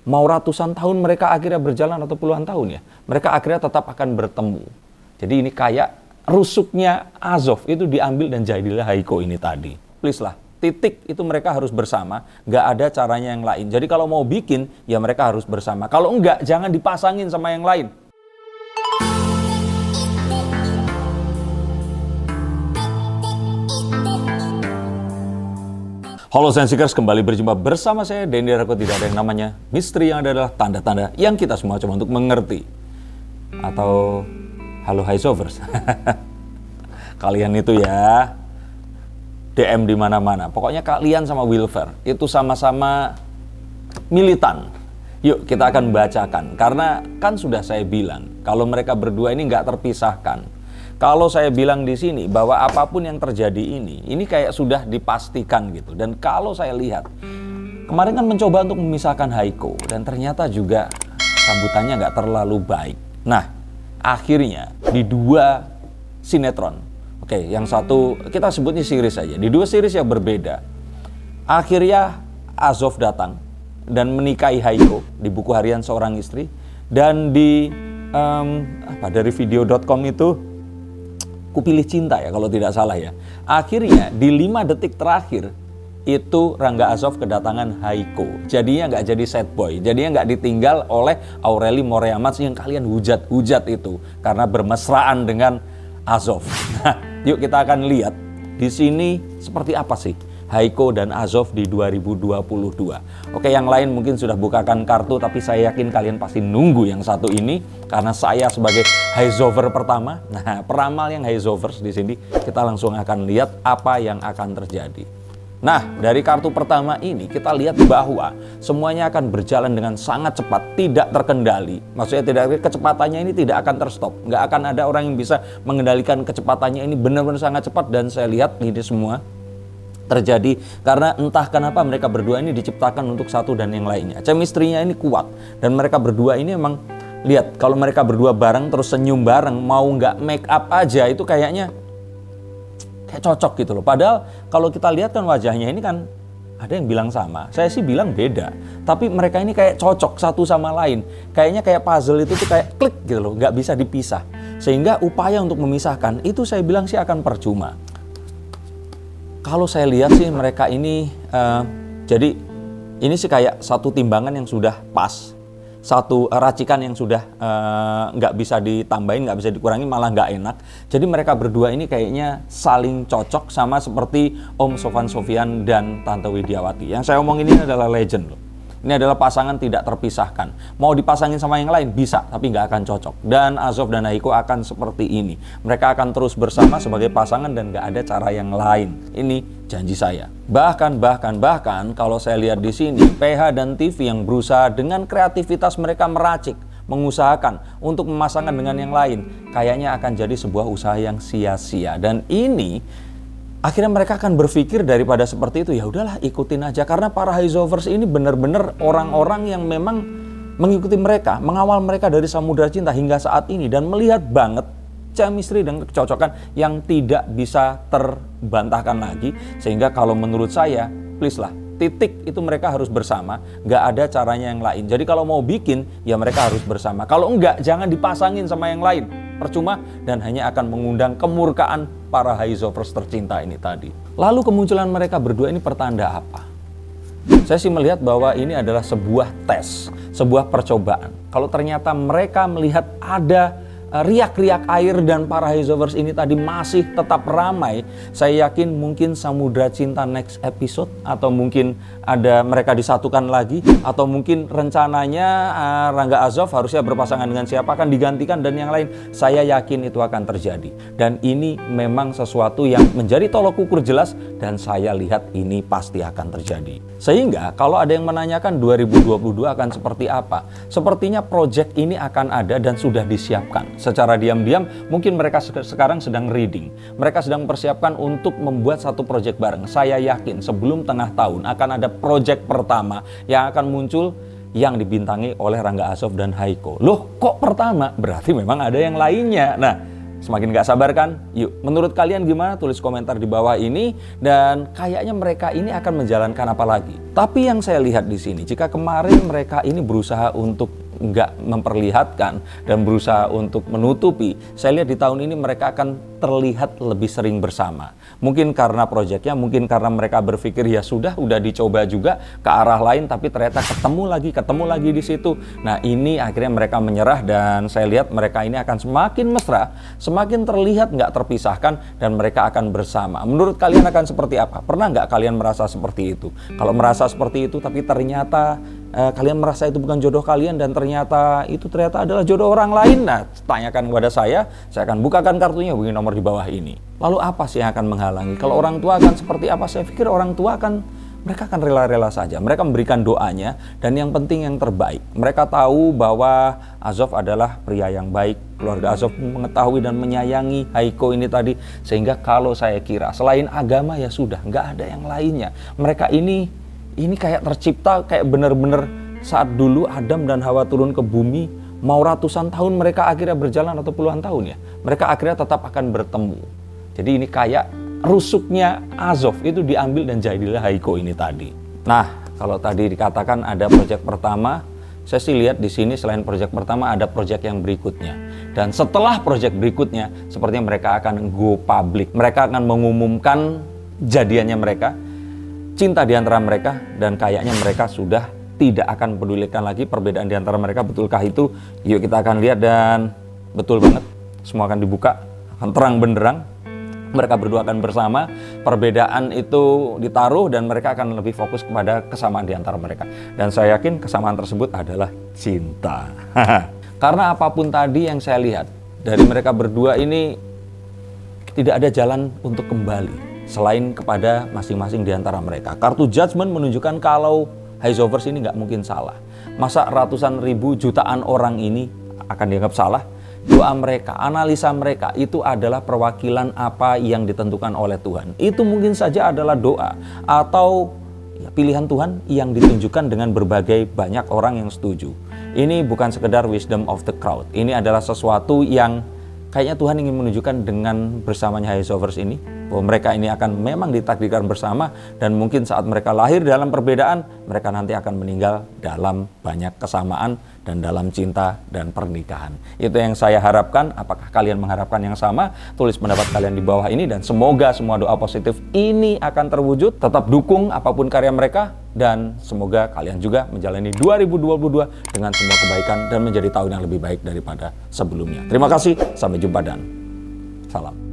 Mau ratusan tahun mereka akhirnya berjalan atau puluhan tahun ya, mereka akhirnya tetap akan bertemu. Jadi ini kayak rusuknya Azov itu diambil dan jadilah Haiko ini tadi. Please lah, titik itu mereka harus bersama, nggak ada caranya yang lain. Jadi kalau mau bikin, ya mereka harus bersama. Kalau enggak, jangan dipasangin sama yang lain. Halo Sensikers, kembali berjumpa bersama saya, Dendy Rako. Tidak ada yang namanya misteri, yang ada adalah tanda-tanda yang kita semua coba untuk mengerti. Atau halo Haizovers. Kalian itu ya DM di mana-mana. Pokoknya kalian sama Wilfer itu sama-sama militan. Yuk kita akan bacakan. Karena kan sudah saya bilang kalau mereka berdua ini nggak terpisahkan. Kalau saya bilang di sini bahwa apapun yang terjadi ini kayak sudah dipastikan gitu. Dan kalau saya lihat, kemarin kan mencoba untuk memisahkan Haiko. Dan ternyata juga sambutannya nggak terlalu baik. Nah, akhirnya di dua sinetron. Oke, yang satu kita sebutnya series saja. Di dua series yang berbeda. Akhirnya Azov datang dan menikahi Haiko di buku harian seorang istri. Dan di dari video.com itu Kupilih Cinta ya kalau tidak salah ya. Akhirnya di 5 detik terakhir itu Rangga Azov kedatangan Haiko. Jadinya nggak jadi sad boy. Jadinya nggak ditinggal oleh Aureli Moreamats yang kalian hujat-hujat itu karena bermesraan dengan Azov. Nah, yuk kita akan lihat di sini seperti apa sih Haiko dan Azov di 2022. Oke, yang lain mungkin sudah bukakan kartu, tapi saya yakin kalian pasti nunggu yang satu ini karena saya sebagai Haizover pertama. Nah, peramal yang Haizovers di sini kita langsung akan lihat apa yang akan terjadi. Nah, dari kartu pertama ini kita lihat bahwa semuanya akan berjalan dengan sangat cepat, tidak terkendali. Maksudnya kecepatannya ini tidak akan terstop. Nggak akan ada orang yang bisa mengendalikan kecepatannya ini, benar-benar sangat cepat. Dan saya lihat ini semua terjadi karena entah kenapa mereka berdua ini diciptakan untuk satu dan yang lainnya. Chemistry-nya ini kuat dan mereka berdua ini emang lihat kalau mereka berdua bareng terus senyum bareng, mau nggak make up aja itu kayaknya kayak cocok gitu loh. Padahal kalau kita lihat kan wajahnya ini kan ada yang bilang sama, saya sih bilang beda. Tapi mereka ini kayak cocok satu sama lain. Kayaknya kayak puzzle itu tuh kayak klik gitu loh, nggak bisa dipisah. Sehingga upaya untuk memisahkan itu saya bilang sih akan percuma. Kalau saya lihat sih mereka ini, jadi ini sih kayak satu timbangan yang sudah pas, satu racikan yang sudah nggak bisa ditambahin, nggak bisa dikurangi, malah nggak enak. Jadi mereka berdua ini kayaknya saling cocok sama seperti Om Sofan Sophian dan Tante Widiawati. Yang saya omongin ini adalah legend loh. Ini adalah pasangan tidak terpisahkan. Mau dipasangin sama yang lain bisa, tapi nggak akan cocok. Dan Azov dan Haiko akan seperti ini. Mereka akan terus bersama sebagai pasangan dan nggak ada cara yang lain. Ini janji saya. Bahkan kalau saya lihat di sini, PH dan TV yang berusaha dengan kreativitas mereka meracik, mengusahakan untuk memasangkan dengan yang lain, kayaknya akan jadi sebuah usaha yang sia-sia. Dan ini akhirnya mereka akan berpikir daripada seperti itu, ya udahlah ikutin aja. Karena para Haizovers ini benar-benar orang-orang yang memang mengikuti mereka, mengawal mereka dari Samudra Cinta hingga saat ini. Dan melihat banget chemistry dan kecocokan yang tidak bisa terbantahkan lagi. Sehingga kalau menurut saya, please lah, titik itu mereka harus bersama, nggak ada caranya yang lain. Jadi kalau mau bikin, ya mereka harus bersama. Kalau enggak, jangan dipasangin sama yang lain. Percuma dan hanya akan mengundang kemurkaan para Haizovers tercinta ini tadi. Lalu kemunculan mereka berdua ini pertanda apa? Saya sih melihat bahwa ini adalah sebuah tes, sebuah percobaan. Kalau ternyata mereka melihat ada riak-riak air dan para Haizovers ini tadi masih tetap ramai, saya yakin mungkin Samudra Cinta next episode, atau mungkin ada mereka disatukan lagi, atau mungkin rencananya Rangga Azov harusnya berpasangan dengan siapa akan digantikan dan yang lain. Saya yakin itu akan terjadi. Dan ini memang sesuatu yang menjadi tolok ukur jelas dan saya lihat ini pasti akan terjadi. Sehingga kalau ada yang menanyakan 2022 akan seperti apa, sepertinya project ini akan ada dan sudah disiapkan. Secara diam-diam mungkin mereka sekarang sedang reading. Mereka sedang persiapkan untuk membuat satu project bareng. Saya yakin sebelum tengah tahun akan ada project pertama yang akan muncul yang dibintangi oleh Rangga Azov dan Haiko. Loh kok pertama? Berarti memang ada yang lainnya. Nah, Semakin gak sabar kan? Yuk, menurut kalian gimana? Tulis komentar di bawah ini. Dan kayaknya mereka ini akan menjalankan apa lagi? Tapi yang saya lihat di sini, jika kemarin mereka ini berusaha untuk nggak memperlihatkan dan berusaha untuk menutupi, saya lihat di tahun ini mereka akan terlihat lebih sering bersama. Mungkin karena proyeknya, mungkin karena mereka berpikir ya sudah dicoba juga ke arah lain, tapi ternyata ketemu lagi di situ. Nah, ini akhirnya mereka menyerah dan saya lihat mereka ini akan semakin mesra, semakin terlihat nggak terpisahkan dan mereka akan bersama. Menurut kalian akan seperti apa? Pernah nggak kalian merasa seperti itu? Kalau merasa seperti itu tapi ternyata kalian merasa itu bukan jodoh kalian dan ternyata adalah jodoh orang lain, nah tanyakan kepada saya akan bukakan kartunya, hubungi nomor di bawah ini. Lalu apa sih yang akan menghalangi? Kalau orang tua akan seperti apa? Saya pikir orang tua mereka akan rela-rela saja. Mereka memberikan doanya dan yang penting yang terbaik. Mereka tahu bahwa Azov adalah pria yang baik. Keluarga Azov mengetahui dan menyayangi Haiko ini tadi. Sehingga kalau saya kira selain agama ya sudah, nggak ada yang lainnya. Mereka ini kayak tercipta kayak benar-benar saat dulu Adam dan Hawa turun ke bumi, mau ratusan tahun mereka akhirnya berjalan atau puluhan tahun ya, mereka akhirnya tetap akan bertemu. Jadi ini kayak rusuknya Azov itu diambil dan jadilah Haiko ini tadi. Nah, kalau tadi dikatakan ada proyek pertama, saya sih lihat di sini selain proyek pertama ada proyek yang berikutnya. Dan setelah proyek berikutnya, sepertinya mereka akan go public. Mereka akan mengumumkan jadiannya mereka, cinta di antara mereka, dan kayaknya mereka sudah tidak akan pedulikan lagi perbedaan di antara mereka. Betulkah itu? Yuk kita akan lihat dan betul banget. Semua akan dibuka, akan terang benderang. Mereka berdua akan bersama, perbedaan itu ditaruh dan mereka akan lebih fokus kepada kesamaan di antara mereka. Dan saya yakin kesamaan tersebut adalah cinta. Karena apapun tadi yang saya lihat, dari mereka berdua ini tidak ada jalan untuk kembali selain kepada masing-masing di antara mereka. Kartu Judgment menunjukkan kalau Haizovers ini nggak mungkin salah. Masa ratusan ribu jutaan orang ini akan dianggap salah? Doa mereka, analisa mereka itu adalah perwakilan apa yang ditentukan oleh Tuhan. Itu mungkin saja adalah doa atau pilihan Tuhan yang ditunjukkan dengan berbagai banyak orang yang setuju. Ini bukan sekedar wisdom of the crowd. Ini adalah sesuatu yang kayaknya Tuhan ingin menunjukkan dengan bersamanya Haizovers ini, bahwa mereka ini akan memang ditakdirkan bersama dan mungkin saat mereka lahir dalam perbedaan, mereka nanti akan meninggal dalam banyak kesamaan dan dalam cinta dan pernikahan. Itu yang saya harapkan. Apakah kalian mengharapkan yang sama? Tulis pendapat kalian di bawah ini dan semoga semua doa positif ini akan terwujud. Tetap dukung apapun karya mereka dan semoga kalian juga menjalani 2022 dengan semua kebaikan dan menjadi tahun yang lebih baik daripada sebelumnya. Terima kasih, sampai jumpa dan salam.